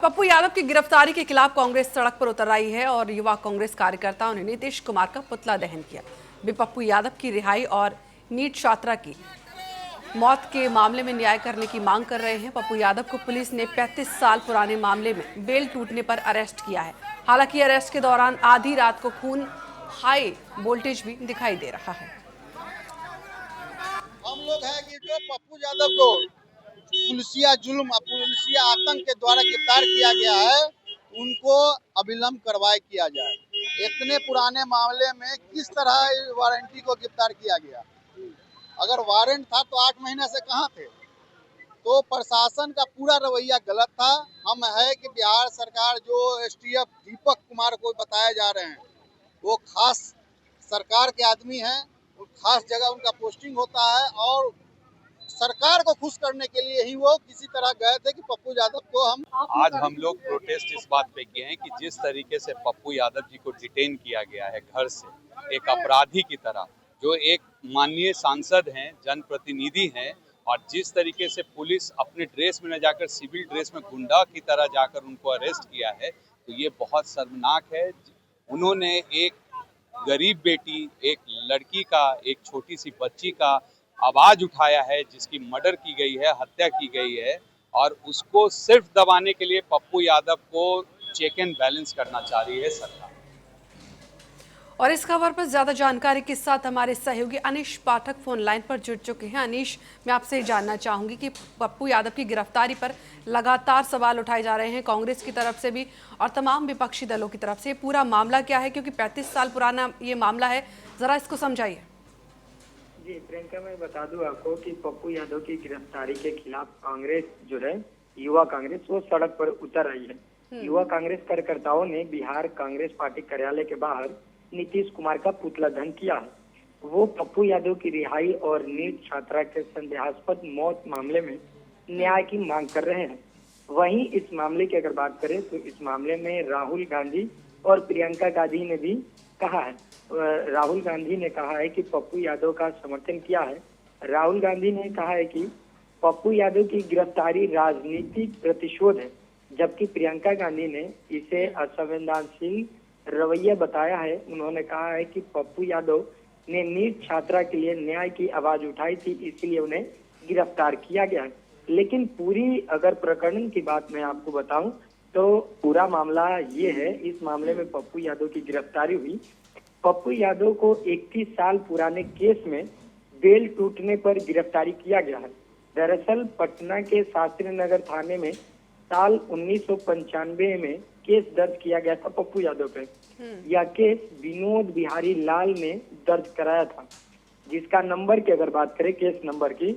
पप्पू यादव की गिरफ्तारी के खिलाफ कांग्रेस सड़क पर उतर आई है और युवा कांग्रेस कार्यकर्ताओं ने नीतीश कुमार का पुतला दहन किया। वे पप्पू यादव की रिहाई और नीट छात्रा की मौत के मामले में न्याय करने की मांग कर रहे हैं। पप्पू यादव को पुलिस ने 35 साल पुराने मामले में बेल टूटने पर अरेस्ट किया है। हालांकि अरेस्ट के दौरान आधी रात को खून हाई वोल्टेज भी दिखाई दे रहा है। हम लोग हैं कि जो पप्पू यादव को पुलिसिया जुल्म पुलिसिया आतंक के द्वारा गिरफ्तार किया गया है, उनको अविलंब कार्रवाई किया जाए। इतने पुराने मामले में किस तरह वारंटी को गिरफ्तार किया गया? अगर वारंट था तो 8 महीने से कहाँ थे? तो प्रशासन का पूरा रवैया गलत था। हम है कि बिहार सरकार जो एसटीएफ दीपक कुमार को बताए जा रहे हैं, वो खास सरकार के आदमी हैं, खास जगह उनका पोस्टिंग होता है और सरकार को खुश करने के लिए ही वो किसी तरह गए थे कि पप्पू यादव को हम आज हम लोग प्रोटेस्ट इस बात पे किए हैं कि जिस तरीके से पप्पू यादव जी को डिटेन किया गया है घर से एक अपराधी की तरह, जो एक माननीय सांसद हैं, जनप्रतिनिधि हैं, और जिस तरीके से पुलिस अपने ड्रेस में न जाकर सिविल ड्रेस में गुंडा की तरह जाकर उनको अरेस्ट किया है, तो ये बहुत शर्मनाक है। उन्होंने एक गरीब बेटी, एक लड़की का, एक छोटी सी बच्ची का आवाज उठाया है, जिसकी मर्डर की गई है, हत्या की गई है, और उसको सिर्फ दबाने के लिए पप्पू यादव को चेक एंड बैलेंस करना चाह रही है सरकार। और इस खबर पर ज्यादा जानकारी के साथ हमारे सहयोगी अनीश पाठक फोन लाइन पर जुड़ चुके हैं। अनीश, मैं आपसे जानना चाहूंगी कि पप्पू यादव की गिरफ्तारी पर लगातार सवाल उठाए जा रहे हैं कांग्रेस की तरफ से भी और तमाम विपक्षी दलों की तरफ से। पूरा मामला क्या है, क्योंकि 35 साल पुराना ये मामला है, जरा इसको समझाइए। जी प्रियंका, मैं बता दूं आपको कि पप्पू यादव की गिरफ्तारी के खिलाफ कांग्रेस जो है, युवा कांग्रेस, वो सड़क पर उतर आई है। युवा कांग्रेस कार्यकर्ताओं ने बिहार कांग्रेस पार्टी कार्यालय के बाहर नीतीश कुमार का पुतला दहन किया है। वो पप्पू यादव की रिहाई और नीट छात्रा के संदेहास्पद मौत मामले में न्याय की मांग कर रहे हैं। वहीं इस मामले की अगर बात करें तो इस मामले में राहुल गांधी और प्रियंका गांधी ने भी कहा है। राहुल गांधी ने कहा है कि पप्पू यादव का समर्थन किया है। राहुल गांधी ने कहा है कि पप्पू यादव की गिरफ्तारी राजनीतिक प्रतिशोध है, जबकि प्रियंका गांधी ने इसे असंवेदनशील रवैया बताया है। उन्होंने कहा है कि पप्पू यादव ने नीट छात्रा के लिए न्याय की आवाज उठाई थी, इसलिए उन्हें गिरफ्तार किया गया है। लेकिन पूरी अगर प्रकरण की बात मैं आपको बताऊं तो पूरा मामला ये है, इस मामले में पप्पू यादव की गिरफ्तारी हुई। पप्पू यादव को 31 साल पुराने केस में बेल टूटने पर गिरफ्तारी किया गया है। दरअसल पटना के शास्त्री नगर थाने में साल 1995 में केस दर्ज किया गया था पप्पू यादव पे। यह केस विनोद बिहारी लाल ने दर्ज कराया था, जिसका नंबर की अगर बात करें, केस नंबर की,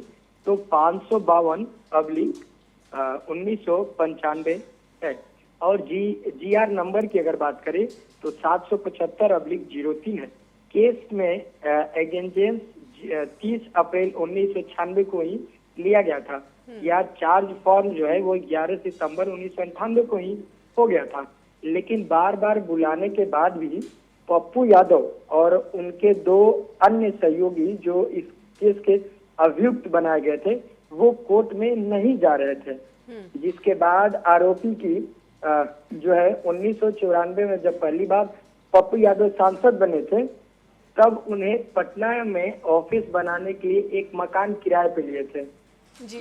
तो 552/1995 है। और जीआर नंबर की अगर बात करें तो 775/03 है। केस में एगेंजेंस 30 अप्रैल 1996 को ही लिया गया था। यह चार्ज फॉर्म जो है वो 11 सितंबर 1998 को ही हो गया था। लेकिन बार बार बुलाने के बाद भी पप्पू यादव और उनके 2 अन्य सहयोगी जो इस केस के अभियुक्त बनाए गए थे, वो कोर्ट में नहीं जा रहे थे। जिसके बाद आरोपी की जो है 1994 में जब पहली बार पप्पू यादव सांसद बने थे, तब उन्हें पटना में ऑफिस बनाने के लिए एक मकान किराए पे लिए थे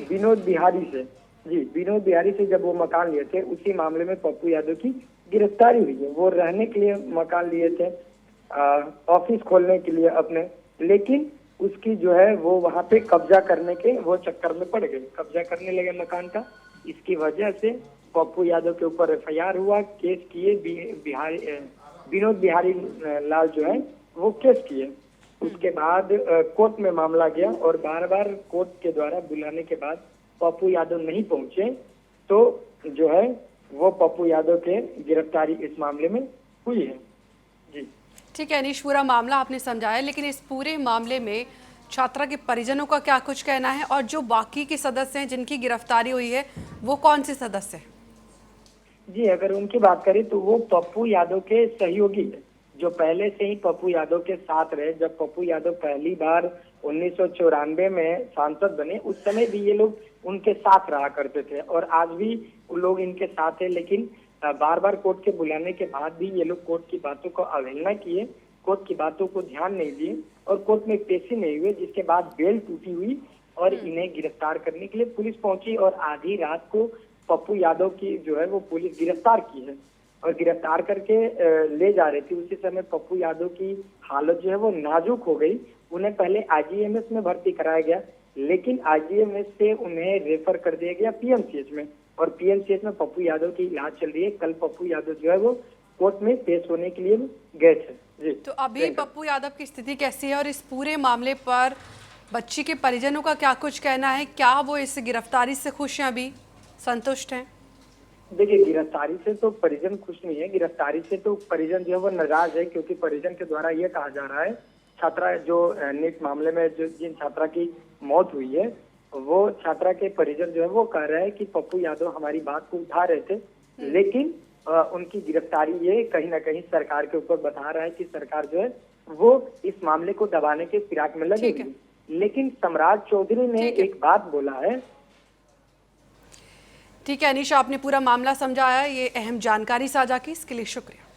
विनोद बिहारी से। जी, विनोद बिहारी से जब वो मकान लिए थे, उसी मामले में पप्पू यादव की गिरफ्तारी हुई है। वो रहने के लिए मकान लिए थे, ऑफिस खोलने के लिए अपने, लेकिन उसकी जो है वो वहाँ पे कब्जा करने के वो चक्कर में पड़ गए, कब्जा करने लगे मकान का। इसकी वजह से पप्पू यादव के ऊपर एफआईआर हुआ, केस किए, विनोद बिहारी लाल जो है वो केस किए। उसके बाद कोर्ट में मामला गया और बार बार कोर्ट के द्वारा बुलाने के बाद पप्पू यादव नहीं पहुंचे, तो जो है वो पप्पू यादव के गिरफ्तारी इस मामले में हुई है। जी ठीक है अनीश, पूरा मामला आपने समझाया, लेकिन इस पूरे मामले में छात्रा के परिजनों का क्या कुछ कहना है और जो बाकी के सदस्य हैं जिनकी गिरफ्तारी हुई है, वो कौन से सदस्य हैं? जी, अगर उनकी बात करें तो वो पप्पू यादव के सहयोगी है, जो पहले से ही पप्पू यादव के साथ रहे। जब पप्पू यादव पहली बार 1994 में सांसद बने, उस समय भी ये लोग उनके साथ रहा करते थे और आज भी वो लोग इनके साथ है। लेकिन बार बार कोर्ट के बुलाने के बाद भी ये लोग कोर्ट की बातों को अवहेलना किए, कोर्ट की बातों को ध्यान नहीं दिए और कोर्ट में पेशी नहीं हुए, जिसके बाद बेल टूटी हुई और इन्हें गिरफ्तार करने के लिए पुलिस पहुंची और आधी रात को पप्पू यादव की जो है वो पुलिस गिरफ्तार की है और गिरफ्तार करके ले जा रही थी। उसी समय पप्पू यादव की हालत जो है वो नाजुक हो गई। उन्हें पहले आईजीएमएस में भर्ती कराया गया, लेकिन आईजीएमएस से उन्हें रेफर कर दिया गया पीएमसीएच में और पीएमसीएच में पप्पू यादव की इलाज चल रही है। कल पप्पू यादव जो है वो कोर्ट में पेश होने के लिए गए थे। जी, तो अभी पप्पू यादव की स्थिति कैसी है और इस पूरे मामले पर बच्ची के परिजनों का क्या कुछ कहना है? क्या वो इस गिरफ्तारी से खुश हैं, अभी संतुष्ट हैं? देखिए, गिरफ्तारी से तो परिजन खुश नहीं है, गिरफ्तारी से तो परिजन जो है वो नाराज है, क्योंकि परिजन के द्वारा ये कहा जा रहा है, छात्रा जो नीट मामले में जो जिन छात्रा की मौत हुई है, वो छात्रा के परिजन जो है वो कह रहे हैं कि पप्पू यादव हमारी बात को उठा रहे थे, लेकिन उनकी गिरफ्तारी ये कहीं ना कहीं सरकार के ऊपर बता रहा है कि सरकार जो है वो इस मामले को दबाने के फिराक में लगेगी। लेकिन सम्राट चौधरी ने एक बात बोला है। ठीक है अनीशा, आपने पूरा मामला समझाया, ये अहम जानकारी साझा की, इसके लिए शुक्रिया।